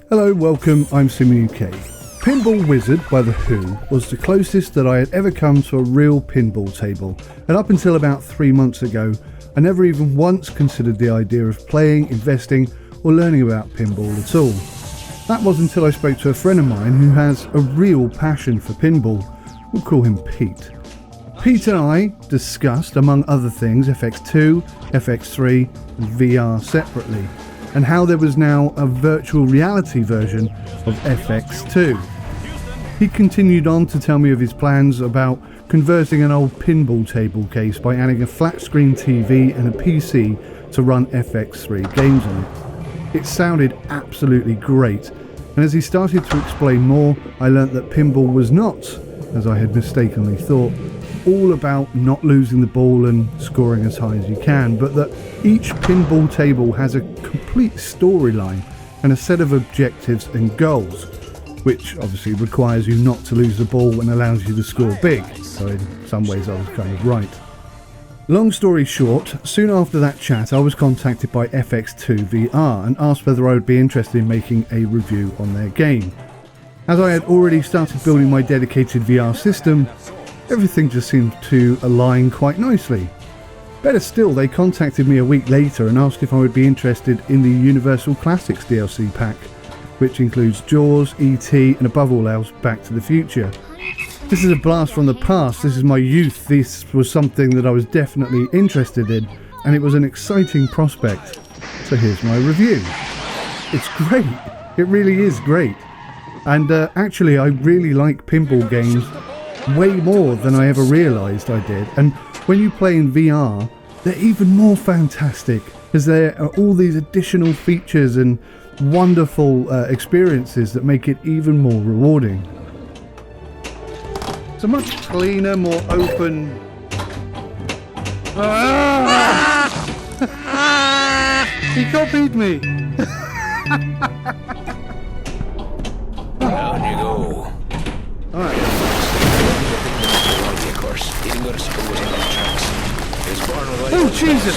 Hello, welcome, I'm Simi UK. Pinball Wizard by The Who was the closest that I had ever come to a real pinball table, and up until about 3 months ago, I never even once considered the idea of playing, investing, or learning about pinball at all. That was until I spoke to a friend of mine who has a real passion for pinball. We'll call him Pete. Pete and I discussed, among other things, FX2, FX3, and VR separately, and how there was now a virtual reality version of FX2. He continued on to tell me of his plans about converting an old pinball table case by adding a flat screen TV and a PC to run FX3 games on it. It sounded absolutely great, and as he started to explain more, I learnt that pinball was not, as I had mistakenly thought, all about not losing the ball and scoring as high as you can, but that each pinball table has a complete storyline and a set of objectives and goals, which obviously requires you not to lose the ball and allows you to score big. So in some ways I was kind of right. Long story short, soon after that chat I was contacted by FX2 VR and asked whether I would be interested in making a review on their game. As I had already started building my dedicated VR system, everything just seemed to align quite nicely. Better still, they contacted me a week later and asked if I would be interested in the Universal Classics DLC pack, which includes Jaws, E.T. and above all else, Back to the Future. This is a blast from the past, this is my youth, this was something that I was definitely interested in, and it was an exciting prospect. So here's my review. It's great, it really is great. And actually I really like pinball games way more than I ever realised I did, and when you play in VR they're even more fantastic, as there are all these additional features and wonderful experiences that make it even more rewarding. It's a much cleaner, more open... He copied me! Down you go. Alright. Oh Jesus!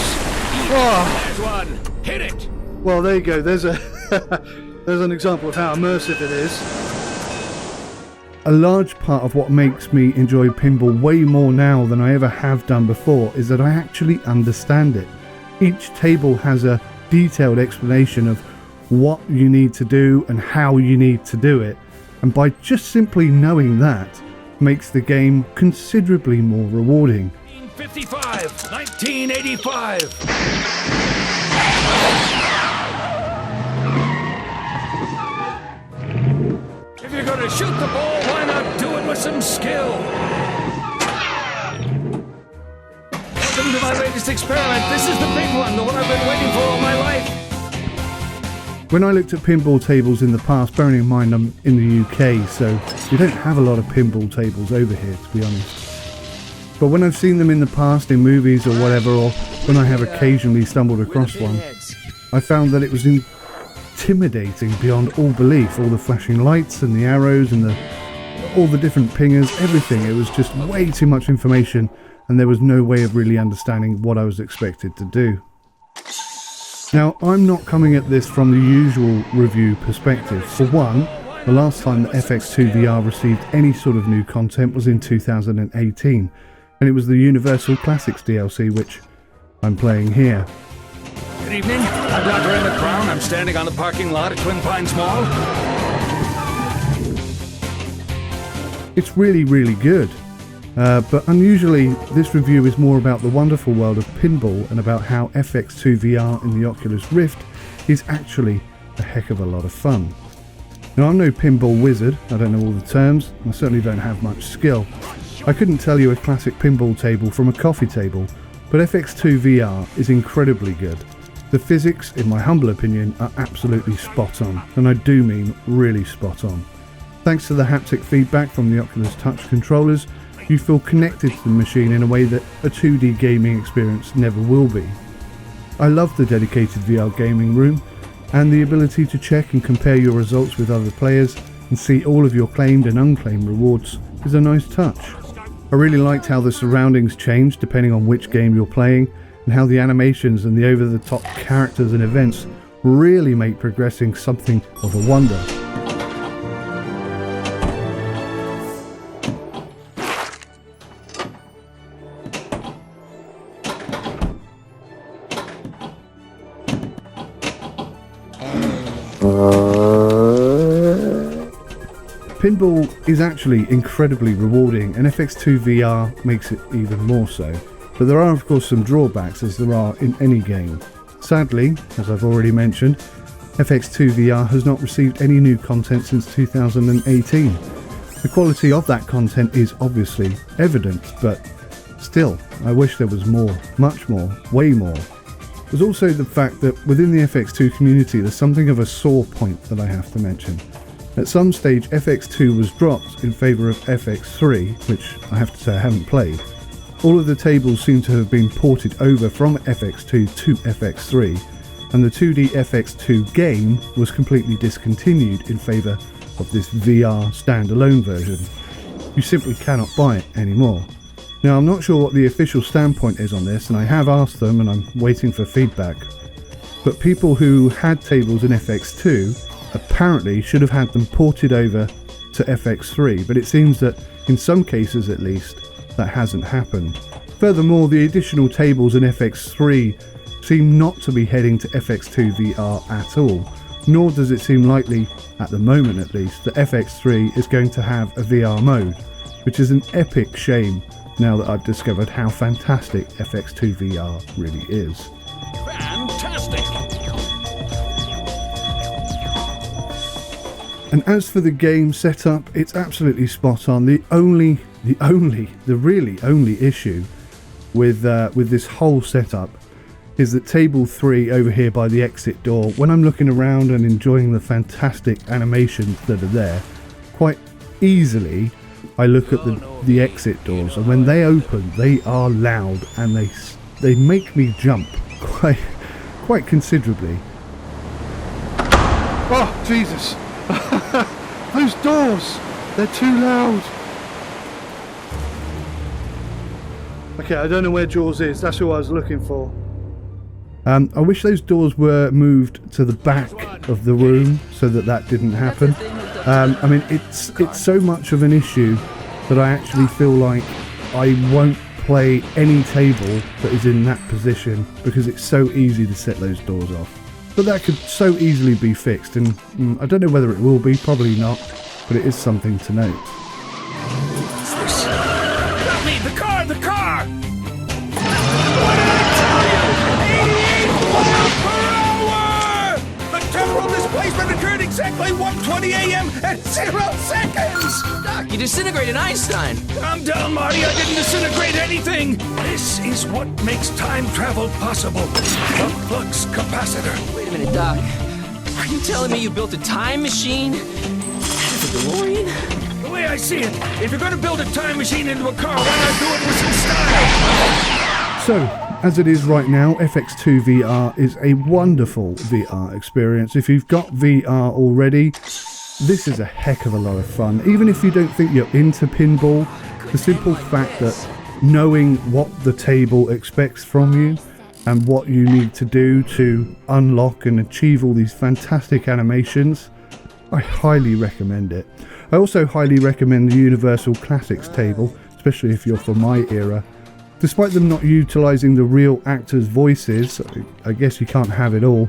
Oh. There's one. Hit it. Well, there you go. There's a there's an example of how immersive it is. A large part of what makes me enjoy pinball way more now than I ever have done before is that I actually understand it. Each table has a detailed explanation of what you need to do and how you need to do it, and by just simply knowing that makes the game considerably more rewarding. 1985. If you're gonna shoot the ball, why not do it with some skill? Welcome to my latest experiment. This is the big one, the one I've been waiting for all my life. When I looked at pinball tables in the past, bearing in mind I'm in the UK, so we don't have a lot of pinball tables over here, to be honest. But when I've seen them in the past in movies or whatever, or when I have occasionally stumbled across one, I found that it was intimidating beyond all belief. All the flashing lights and the arrows and all the different pingers, everything. It was just way too much information, and there was no way of really understanding what I was expected to do. Now, I'm not coming at this from the usual review perspective. For one, the last time that FX2 VR received any sort of new content was in 2018, and it was the Universal Classics DLC, which I'm playing here. Good evening. I'm Dr. Emmett Brown. I'm standing on the parking lot at Twin Pines Mall. It's really, really good. But unusually, this review is more about the wonderful world of pinball and about how FX2 VR in the Oculus Rift is actually a heck of a lot of fun. Now, I'm no pinball wizard, I don't know all the terms, and I certainly don't have much skill. I couldn't tell you a classic pinball table from a coffee table, but FX2 VR is incredibly good. The physics, in my humble opinion, are absolutely spot on, and I do mean really spot on. Thanks to the haptic feedback from the Oculus Touch controllers, you feel connected to the machine in a way that a 2D gaming experience never will be. I love the dedicated VR gaming room, and the ability to check and compare your results with other players and see all of your claimed and unclaimed rewards is a nice touch. I really liked how the surroundings changed depending on which game you're playing, and how the animations and the over-the-top characters and events really make progressing something of a wonder. Pinball is actually incredibly rewarding, and FX2 VR makes it even more so. But there are of course some drawbacks, as there are in any game. Sadly, as I've already mentioned, FX2 VR has not received any new content since 2018. The quality of that content is obviously evident, but still, I wish there was more, much more, way more. There's also the fact that within the FX2 community there's something of a sore point that I have to mention. At some stage FX2 was dropped in favour of FX3, which I have to say I haven't played. All of the tables seem to have been ported over from FX2 to FX3, and the 2D FX2 game was completely discontinued in favour of this VR standalone version. You simply cannot buy it anymore. Now, I'm not sure what the official standpoint is on this, and I have asked them and I'm waiting for feedback, but people who had tables in FX2 apparently should have had them ported over to FX3, but it seems that in some cases at least that hasn't happened. Furthermore, the additional tables in FX3 seem not to be heading to FX2 VR at all, nor does it seem likely, at the moment at least, that FX3 is going to have a VR mode, which is an epic shame now that I've discovered how fantastic FX2 VR really is. Fantastic! And as for the game setup, it's absolutely spot on. The really only issue with this whole setup is that table 3 over here by the exit door, when I'm looking around and enjoying the fantastic animations that are there, quite easily I look at the exit doors, and when they open they are loud and they make me jump quite considerably. Oh Jesus! Those doors! They're too loud! Okay, I don't know where Jaws is, that's who I was looking for. I wish those doors were moved to the back of the room so that didn't happen. I mean, it's so much of an issue that I actually feel like I won't play any table that is in that position because it's so easy to set those doors off. But that could so easily be fixed, and I don't know whether it will be, probably not, but it is something to note. Help me! The car! The car! What did I tell you? 88 miles per hour! The temporal displacement occurred exactly 1:20 a.m. at 0 seconds! Doc, you disintegrated Einstein! Calm down, Marty. I didn't disintegrate anything. This is what makes time travel possible. The flux capacitor. Wait a minute, Doc. Are you telling me you built a time machine? Out of a DeLorean? The way I see it, if you're going to build a time machine into a car, why not do it with some style? So, as it is right now, FX2 VR is a wonderful VR experience. If you've got VR already, this is a heck of a lot of fun. Even if you don't think you're into pinball, the simple fact that knowing what the table expects from you and what you need to do to unlock and achieve all these fantastic animations, I highly recommend it. I also highly recommend the Universal Classics table, especially if you're from my era. Despite them not utilising the real actors' voices, I guess you can't have it all,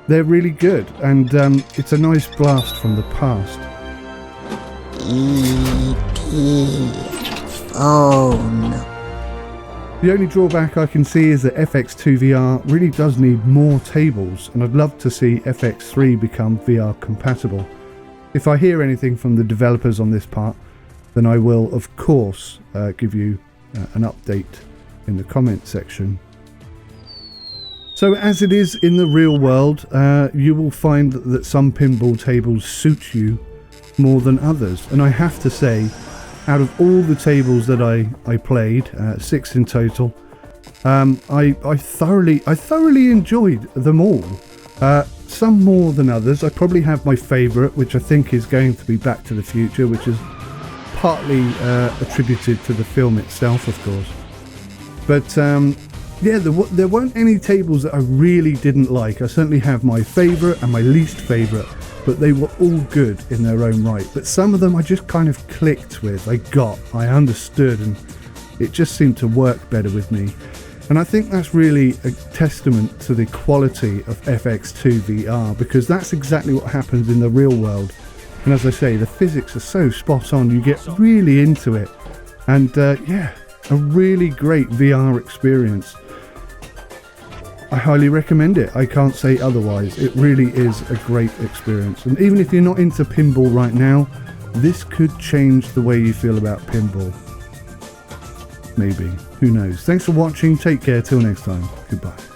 they're really good, and it's a nice blast from the past. Phone. The only drawback I can see is that FX2 VR really does need more tables, and I'd love to see FX3 become VR compatible. If I hear anything from the developers on this part, then I will of course give you an update in the comment section. So as it is in the real world, you will find that some pinball tables suit you more than others, and I have to say, out of all the tables that I played, 6 in total, I thoroughly enjoyed them all. Some more than others. I probably have my favourite, which I think is going to be Back to the Future, which is partly attributed to the film itself, of course. But yeah, there weren't any tables that I really didn't like. I certainly have my favourite and my least favourite, but they were all good in their own right. But some of them I just kind of clicked with. I understood, and it just seemed to work better with me. And I think that's really a testament to the quality of FX2 VR, because that's exactly what happens in the real world. And as I say, the physics are so spot on, you get really into it. And yeah, a really great VR experience. I highly recommend it. I can't say otherwise. It really is a great experience. And even if you're not into pinball right now, this could change the way you feel about pinball. Maybe. Who knows? Thanks for watching. Take care. Till next time. Goodbye.